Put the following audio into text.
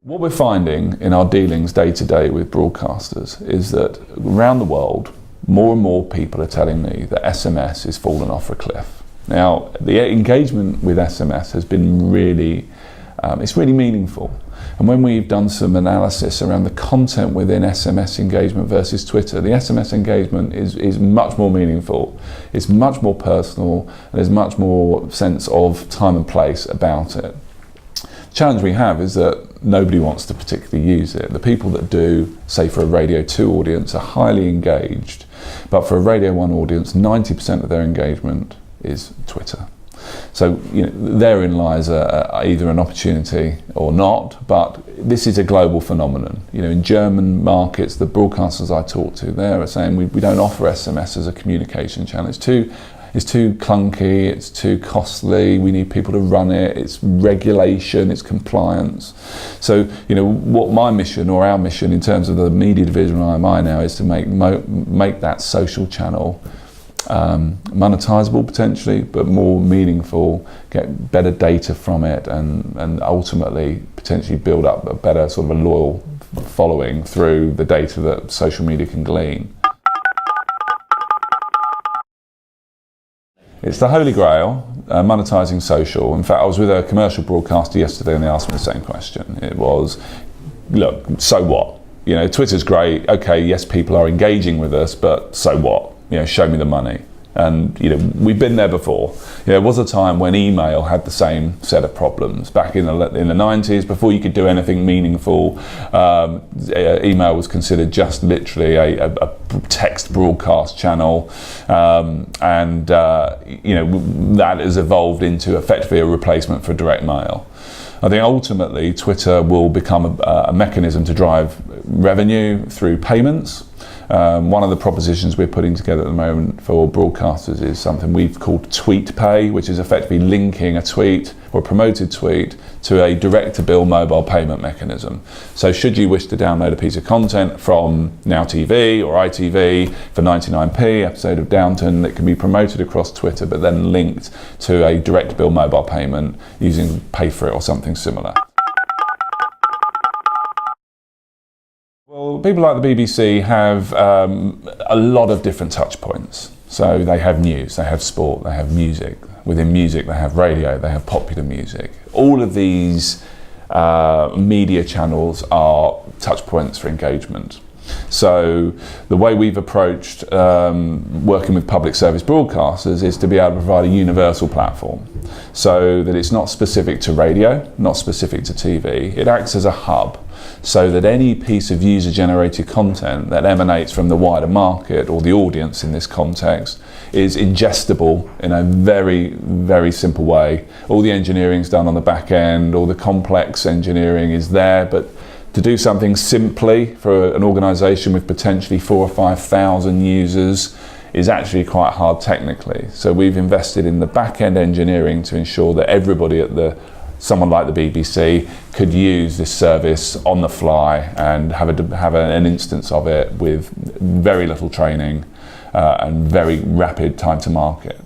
What we're finding in our dealings day to day with broadcasters is that around the world, more and more people are telling me that SMS is falling off a cliff. Now, the engagement with SMS has been it's really meaningful. And when we've done some analysis around the content within SMS engagement versus Twitter, the SMS engagement is much more meaningful, it's much more personal, and there's much more sense of time and place about it. The challenge we have is that nobody wants to particularly use it. The people that do, say for a Radio 2 audience, are highly engaged, but for a Radio 1 audience, 90% of their engagement is Twitter. So therein lies either an opportunity or not, but this is a global phenomenon. In German markets, the broadcasters I talk to there are saying we don't offer SMS as a communication channel. It's too clunky, it's too costly, we need people to run it, it's regulation, it's compliance. So, what my mission or our mission in terms of the media division of IMI now is to make that social channel monetizable potentially, but more meaningful, get better data from it, and ultimately potentially build up a better sort of a loyal following through the data that social media can glean. It's the holy grail, monetizing social. In fact, I was with a commercial broadcaster yesterday and they asked me the same question. It was, look, so what? Twitter's great, okay, yes, people are engaging with us, but so what? Show me the money. And we've been there before. There was a time when email had the same set of problems. Back in the 90s, before you could do anything meaningful, email was considered just literally a text broadcast channel, and that has evolved into effectively a replacement for direct mail. I think ultimately Twitter will become a mechanism to drive revenue through payments. One of the propositions we're putting together at the moment for broadcasters is something we've called Tweet Pay, which is effectively linking a tweet or a promoted tweet to a direct-to-bill mobile payment mechanism. So should you wish to download a piece of content from Now TV or ITV for 99p, episode of Downton, that can be promoted across Twitter but then linked to a direct-to-bill mobile payment using Pay For It or something similar. Well, people like the BBC have a lot of different touch points. So they have news, they have sport, they have music. Within music, they have radio, they have popular music. All of these media channels are touch points for engagement. So the way we've approached working with public service broadcasters is to be able to provide a universal platform so that it's not specific to radio, not specific to TV. It acts as a hub so that any piece of user-generated content that emanates from the wider market or the audience in this context is ingestible in a very, very simple way. All the engineering's done on the back end, all the complex engineering is there, but to do something simply for an organisation with potentially 4,000 or 5,000 users is actually quite hard technically. So we've invested in the back-end engineering to ensure that everybody at someone like the BBC could use this service on the fly and have an instance of it with very little training and very rapid time to market.